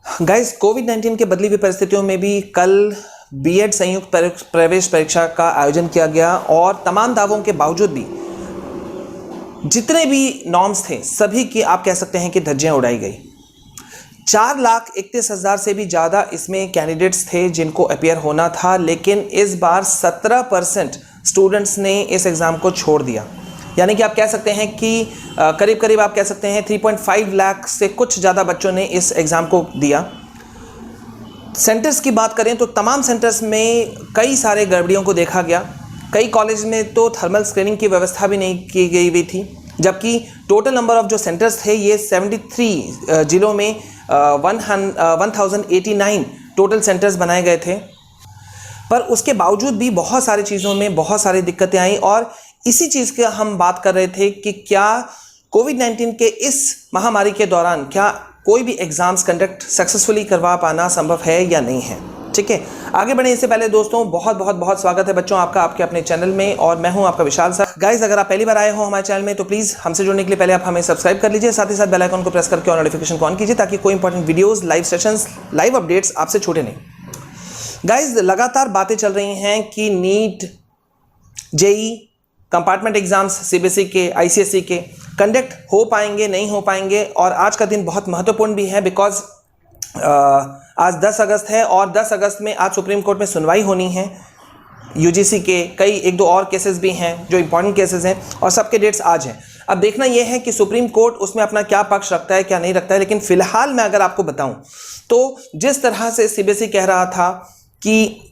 Guys, कोविड-19 के बदली हुई परिस्थितियों में भी कल बीएड संयुक्त प्रवेश परीक्षा का आयोजन किया गया और तमाम दावों के बावजूद भी जितने भी नॉर्म्स थे सभी की आप कह सकते हैं कि धज्जियां उड़ाई गई। 4,31,000 से भी ज़्यादा इसमें कैंडिडेट्स थे जिनको अपियर होना था, लेकिन इस बार 17% स्टूडेंट्स ने इस एग्ज़ाम को छोड़ दिया। यानी कि आप कह सकते हैं कि करीब करीब आप कह सकते हैं 3.5 लाख से कुछ ज़्यादा बच्चों ने इस एग्ज़ाम को दिया। सेंटर्स की बात करें तो तमाम सेंटर्स में कई सारे गड़बड़ियों को देखा गया। कई कॉलेज में तो थर्मल स्क्रीनिंग की व्यवस्था भी नहीं की गई हुई थी, जबकि टोटल नंबर ऑफ जो सेंटर्स थे ये 73 जिलों में 1089 टोटल सेंटर्स बनाए गए थे। पर उसके बावजूद भी बहुत सारी चीज़ों में बहुत सारी दिक्कतें आई और इसी चीज़ की हम बात कर रहे थे कि क्या कोविड-19 के इस महामारी के दौरान क्या कोई भी एग्ज़ाम्स कंडक्ट सक्सेसफुली करवा पाना संभव है या नहीं है। ठीक है, आगे बढ़े इससे पहले दोस्तों बहुत स्वागत है बच्चों आपका आपके अपने चैनल में और मैं हूं आपका विशाल सर। गाइस, अगर आप पहली बार आए हो हमारे चैनल में तो प्लीज़ हमसे जुड़ने के लिए पहले आप हमें सब्सक्राइब कर लीजिए, साथ ही साथ बेल आइकन को प्रेस करके और नोटिफिकेशन को ऑन कीजिए ताकि कोई important videos, live sessions, live updates आपसे छूटे नहीं। गाइस, लगातार बातें चल रही हैं कि NEET, JEE, compartment exams CBSE के, आईसीएसई के कंडक्ट हो पाएंगे नहीं हो पाएंगे। और आज का दिन बहुत महत्वपूर्ण भी है बिकॉज आज 10 अगस्त है और 10 अगस्त में आज सुप्रीम कोर्ट में सुनवाई होनी है। यूजीसी के कई एक दो और केसेस भी हैं जो इंपॉर्टेंट केसेस हैं और सबके डेट्स आज हैं। अब देखना यह है कि सुप्रीम कोर्ट उसमें अपना क्या पक्ष रखता है क्या नहीं रखता है। लेकिन फिलहाल मैं अगर आपको बताऊं तो जिस तरह से सीबीएसई कह रहा था कि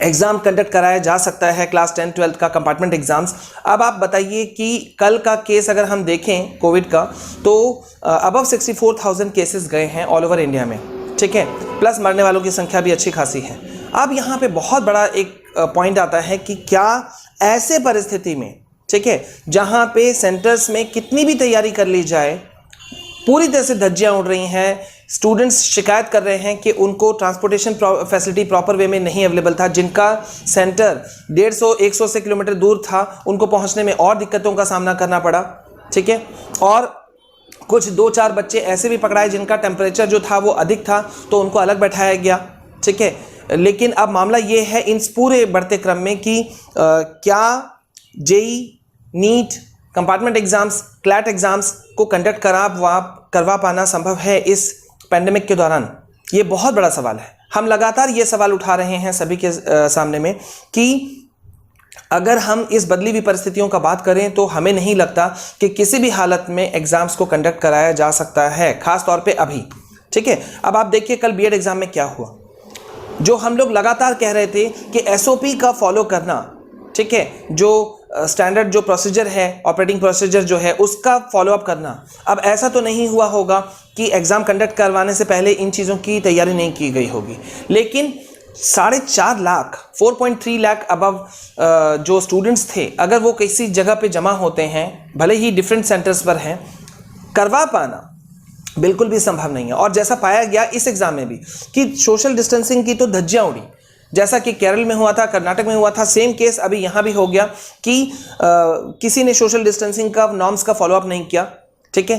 एग्ज़ाम कंडक्ट कराया जा सकता है क्लास 10, 12 का कंपार्टमेंट एग्ज़ाम्स, अब आप बताइए कि कल का केस अगर हम देखें कोविड का तो अबव 64,000 केसेस गए हैं ऑल ओवर इंडिया में। ठीक है, प्लस मरने वालों की संख्या भी अच्छी खासी है। अब यहाँ पे बहुत बड़ा एक पॉइंट आता है कि क्या ऐसे परिस्थिति में, ठीक है, जहाँ पे सेंटर्स में कितनी भी तैयारी कर ली जाए पूरी तरह से धज्जियाँ उड़ रही हैं। स्टूडेंट्स शिकायत कर रहे हैं कि उनको ट्रांसपोर्टेशन फैसिलिटी प्रॉपर वे में नहीं अवेलेबल था। जिनका सेंटर 150-100 से किलोमीटर दूर था उनको पहुंचने में और दिक्कतों का सामना करना पड़ा। ठीक है, और कुछ 2-4 बच्चे ऐसे भी पकड़ाए जिनका टेम्परेचर जो था वो अधिक था तो उनको अलग बैठाया गया। ठीक है, लेकिन अब मामला ये है इस पूरे बढ़ते क्रम में कि क्या JEE, NEET, compartment exams, CLAT exams को कंडक्ट करवा पाना संभव है इस पेंडेमिक के दौरान। ये बहुत बड़ा सवाल है। हम लगातार ये सवाल उठा रहे हैं सभी के सामने में कि अगर हम इस बदली हुई परिस्थितियों का बात करें तो हमें नहीं लगता कि किसी भी हालत में एग्जाम्स को कंडक्ट कराया जा सकता है, खास तौर पे अभी। ठीक है, अब आप देखिए कल बीएड एग्जाम में क्या हुआ। जो हम लोग लगातार कह रहे थे कि एसओपी का फॉलो करना, ठीक है, जो स्टैंडर्ड जो प्रोसीजर है, ऑपरेटिंग प्रोसीजर जो है उसका फॉलोअप करना। अब ऐसा तो नहीं हुआ होगा कि एग्ज़ाम कंडक्ट करवाने से पहले इन चीज़ों की तैयारी नहीं की गई होगी, लेकिन 4.5 लाख 4.3 लाख अबव जो स्टूडेंट्स थे अगर वो किसी जगह पे जमा होते हैं, भले ही डिफरेंट सेंटर्स पर हैं, करवा पाना बिल्कुल भी संभव नहीं है। और जैसा पाया गया इस एग्ज़ाम में भी कि सोशल डिस्टेंसिंग की तो धज्जियाँ उड़ी, जैसा कि केरल में हुआ था, कर्नाटक में हुआ था, सेम केस अभी यहाँ भी हो गया कि किसी ने सोशल डिस्टेंसिंग का नॉर्म्स का फॉलोअप नहीं किया। ठीक है,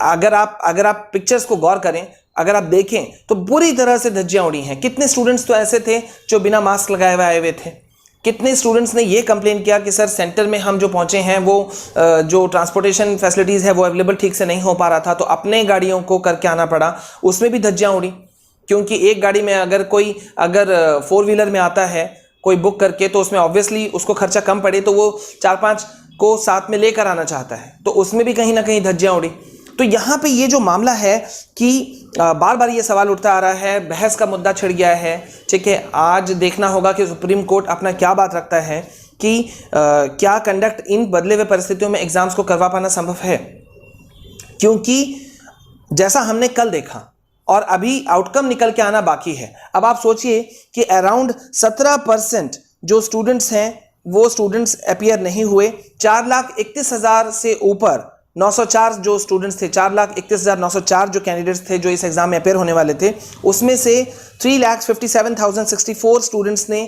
अगर आप पिक्चर्स को गौर करें, अगर आप देखें तो बुरी तरह से धज्जियाँ उड़ी हैं। कितने स्टूडेंट्स तो ऐसे थे जो बिना मास्क लगाए हुए आए हुए थे। कितने स्टूडेंट्स ने ये कंप्लेन किया कि सर सेंटर में हम जो पहुँचे हैं वो जो ट्रांसपोर्टेशन फैसिलिटीज़ है वो अवेलेबल ठीक से नहीं हो पा रहा था तो अपने गाड़ियों को करके आना पड़ा, उसमें भी धज्जियाँ उड़ी। क्योंकि एक गाड़ी में अगर 4 व्हीलर में आता है कोई बुक करके तो उसमें ऑब्वियसली उसको खर्चा कम पड़े तो वो 4-5 को साथ में लेकर आना चाहता है, तो उसमें भी कहीं ना कहीं धज्जियाँ उड़ी। तो यहाँ पे ये जो मामला है कि बार बार ये सवाल उठता आ रहा है, बहस का मुद्दा छिड़ गया है। ठीक है, आज देखना होगा कि सुप्रीम कोर्ट अपना क्या बात रखता है कि क्या कंडक्ट इन बदले हुए परिस्थितियों में एग्जाम्स को करवा पाना संभव है। क्योंकि जैसा हमने कल देखा और अभी आउटकम निकल के आना बाकी है। अब आप सोचिए कि अराउंड 17% जो स्टूडेंट्स हैं वो स्टूडेंट्स अपियर नहीं हुए। 4,31,000 से ऊपर 904 जो स्टूडेंट्स थे, 4,31,904 जो कैंडिडेट्स थे जो इस एग्जाम में अपियर होने वाले थे, उसमें से 3,57,064 स्टूडेंट्स ने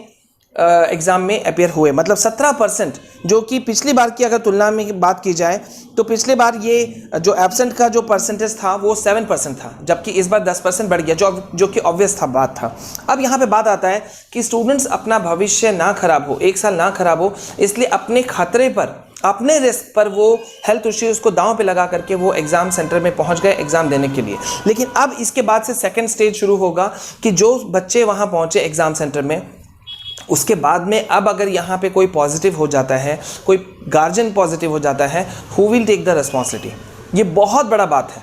एग्ज़ाम में अपेयर हुए, मतलब 17%, जो कि पिछली बार की अगर तुलना में बात की जाए तो पिछले बार ये जो एब्सेंट का जो परसेंटेज था वो 7% था, जबकि इस बार 10% बढ़ गया, जो कि ऑब्वियस था बात था। अब यहाँ पे बात आता है कि स्टूडेंट्स अपना भविष्य ना खराब हो, एक साल ना खराब हो, इसलिए अपने खतरे पर, अपने रिस्क पर वो हेल्थ इश्यूज़ को दांव पे लगा करके वो एग्ज़ाम सेंटर में पहुंच गए एग्ज़ाम देने के लिए। लेकिन अब इसके बाद से सेकंड स्टेज शुरू होगा कि जो बच्चे वहां पहुंचे एग्ज़ाम सेंटर में, उसके बाद में अब अगर यहाँ पे कोई पॉजिटिव हो जाता है, कोई गार्जियन पॉजिटिव हो जाता है, who will take the responsibility. ये बहुत बड़ा बात है,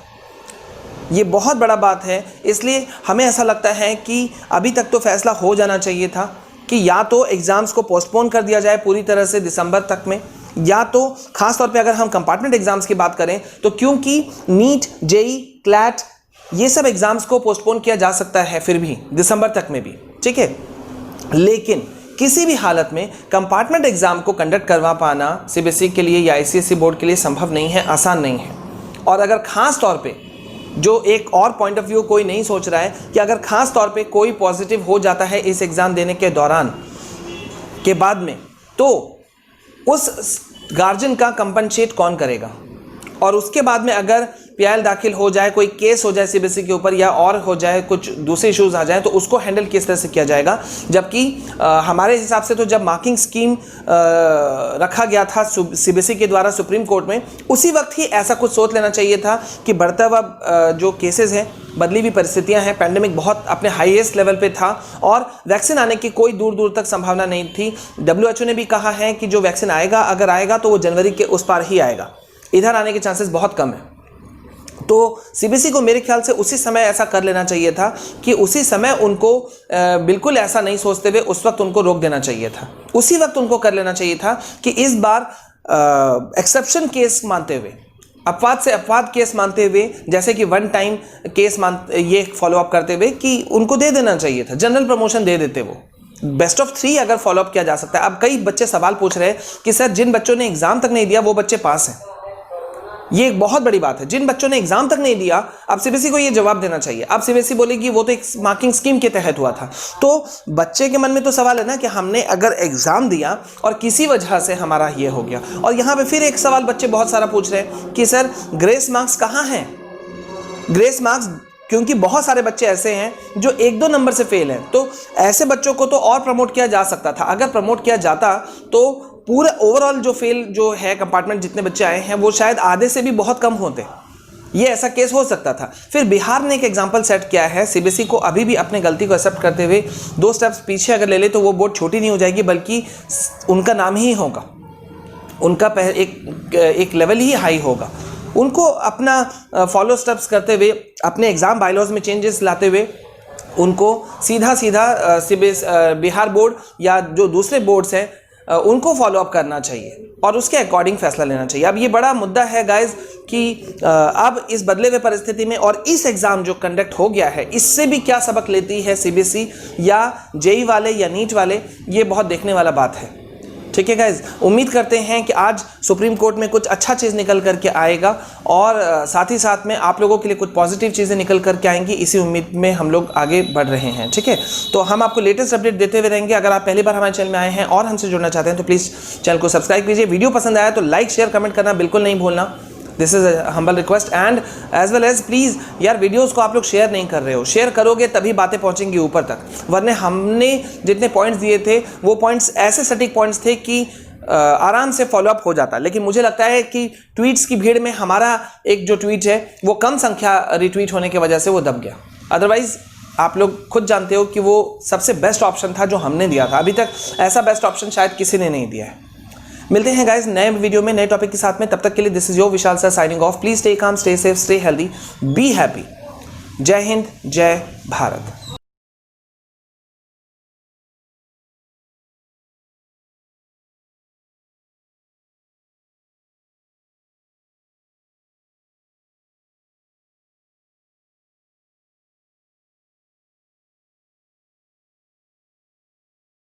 ये बहुत बड़ा बात है। इसलिए हमें ऐसा लगता है कि अभी तक तो फैसला हो जाना चाहिए था कि या तो एग्ज़ाम्स को पोस्टपोन कर दिया जाए पूरी तरह से दिसंबर तक में, या तो खास तौर पे अगर हम कंपार्टमेंट एग्ज़ाम्स की बात करें तो क्योंकि नीट, जेई, क्लैट, ये सब एग्ज़ाम्स को पोस्टपोन किया जा सकता है फिर भी दिसंबर तक में भी, ठीक है। लेकिन किसी भी हालत में कंपार्टमेंट एग्ज़ाम को कंडक्ट करवा पाना सीबीएसई के लिए या आईसीएसई बोर्ड के लिए संभव नहीं है, आसान नहीं है। और अगर खास तौर पे जो एक और पॉइंट ऑफ व्यू कोई नहीं सोच रहा है कि अगर खास तौर पे कोई पॉजिटिव हो जाता है इस एग्ज़ाम देने के दौरान के बाद में, तो उस गार्जियन का कंपनसेट कौन करेगा, और उसके बाद में अगर पीआईएल दाखिल हो जाए, कोई केस हो जाए सीबीएसई के ऊपर या और हो जाए, कुछ दूसरे इश्यूज आ जाए, तो उसको हैंडल किस तरह से किया जाएगा। जबकि हमारे हिसाब से तो जब मार्किंग स्कीम रखा गया था सीबीएसई के द्वारा सुप्रीम कोर्ट में, उसी वक्त ही ऐसा कुछ सोच लेना चाहिए था कि बढ़ता हुआ जो केसेस हैं, बदली हुई परिस्थितियां हैं, पैंडेमिक बहुत अपने हाईएस्ट लेवल पे था और वैक्सीन आने की कोई दूर दूर तक संभावना नहीं थी। WHO ने भी कहा है कि जो वैक्सीन आएगा, अगर आएगा तो वो जनवरी के उस पार ही आएगा, इधर आने के चांसेस बहुत कम है। तो सीबीएसई को मेरे ख्याल से उसी समय ऐसा कर लेना चाहिए था कि उसी समय उनको बिल्कुल ऐसा नहीं सोचते हुए उस वक्त उनको रोक देना चाहिए था, उसी वक्त उनको कर लेना चाहिए था कि इस बार एक्सेप्शन केस मानते हुए, अपवाद से अपवाद केस मानते हुए, जैसे कि वन टाइम केस ये फॉलो अप करते हुए कि उनको दे देना चाहिए था, जनरल प्रमोशन दे देते वो। बेस्ट ऑफ 3 अगर फॉलो अप किया जा सकता है। अब कई बच्चे सवाल पूछ रहे हैं कि सर जिन बच्चों ने एग्जाम तक नहीं दिया वो बच्चे पास हैं। ये एक बहुत बड़ी बात है। जिन बच्चों ने एग्जाम तक नहीं दिया, अब सीबीएसई को ये जवाब देना चाहिए। अब सीबीएसई बोलेगी वो तो एक मार्किंग स्कीम के तहत हुआ था, तो बच्चे के मन में तो सवाल है ना कि हमने अगर एग्जाम दिया और किसी वजह से हमारा ये हो गया। और यहाँ पे फिर एक सवाल बच्चे बहुत सारा पूछ रहे हैं कि सर ग्रेस मार्क्स कहाँ हैं। ग्रेस मार्क्स, क्योंकि बहुत सारे बच्चे ऐसे हैं जो 1-2 नंबर से फेल हैं, तो ऐसे बच्चों को तो और प्रमोट किया जा सकता था। अगर प्रमोट किया जाता तो पूरा ओवरऑल जो फेल जो है कंपार्टमेंट जितने बच्चे आए हैं वो शायद आधे से भी बहुत कम होते। ये ऐसा केस हो सकता था। फिर बिहार ने एक एग्जाम्पल सेट किया है। सीबीएसई को अभी भी अपने गलती को एक्सेप्ट करते हुए 2 स्टेप्स पीछे अगर ले ले तो वो बोर्ड छोटी नहीं हो जाएगी, बल्कि उनका नाम ही होगा, उनका एक लेवल ही हाई होगा। उनको अपना फॉलो स्टेप्स करते हुए, अपने एग्ज़ाम बायलॉज में चेंजेस लाते हुए उनको सीधा बिहार बोर्ड या जो दूसरे बोर्ड्स हैं उनको फॉलो अप करना चाहिए और उसके अकॉर्डिंग फैसला लेना चाहिए। अब ये बड़ा मुद्दा है गाइज कि अब इस बदले हुए परिस्थिति में और इस एग्ज़ाम जो कंडक्ट हो गया है, इससे भी क्या सबक लेती है सीबीएसई या जेई वाले या नीट वाले, ये बहुत देखने वाला बात है। ठीक है गाइज, उम्मीद करते हैं कि आज सुप्रीम कोर्ट में कुछ अच्छा चीज़ निकल करके आएगा और साथ ही साथ में आप लोगों के लिए कुछ पॉजिटिव चीज़ें निकल करके आएंगी। इसी उम्मीद में हम लोग आगे बढ़ रहे हैं। ठीक है, तो हम आपको लेटेस्ट अपडेट देते हुए रहेंगे। अगर आप पहली बार हमारे चैनल में आए हैं और हमसे जुड़ना चाहते हैं तो प्लीज़ चैनल को सब्सक्राइब कीजिए। वीडियो पसंद आया तो लाइक शेयर कमेंट करना बिल्कुल नहीं भूलना। This is a humble request and as well as please यार, वीडियोस को आप लोग शेयर नहीं कर रहे हो। शेयर करोगे तभी बातें पहुंचेंगी ऊपर तक, वरना हमने जितने पॉइंट्स दिए थे वो पॉइंट्स ऐसे सटीक पॉइंट्स थे कि आराम से फॉलोअप हो जाता। लेकिन मुझे लगता है कि ट्वीट्स की भीड़ में हमारा एक जो ट्वीट है वो कम संख्या रिट्वीट होने की वजह से वो दब गया। अदरवाइज आप लोग खुद जानते हो कि वो सबसे बेस्ट ऑप्शन था जो हमने दिया था। अभी तक ऐसा बेस्ट ऑप्शन शायद किसी ने नहीं दिया है। मिलते हैं गाइज नए वीडियो में नए टॉपिक के साथ में। तब तक के लिए this is your Vishal sir signing off. Please stay calm, stay safe, stay healthy, be happy. जय हिंद, जय भारत।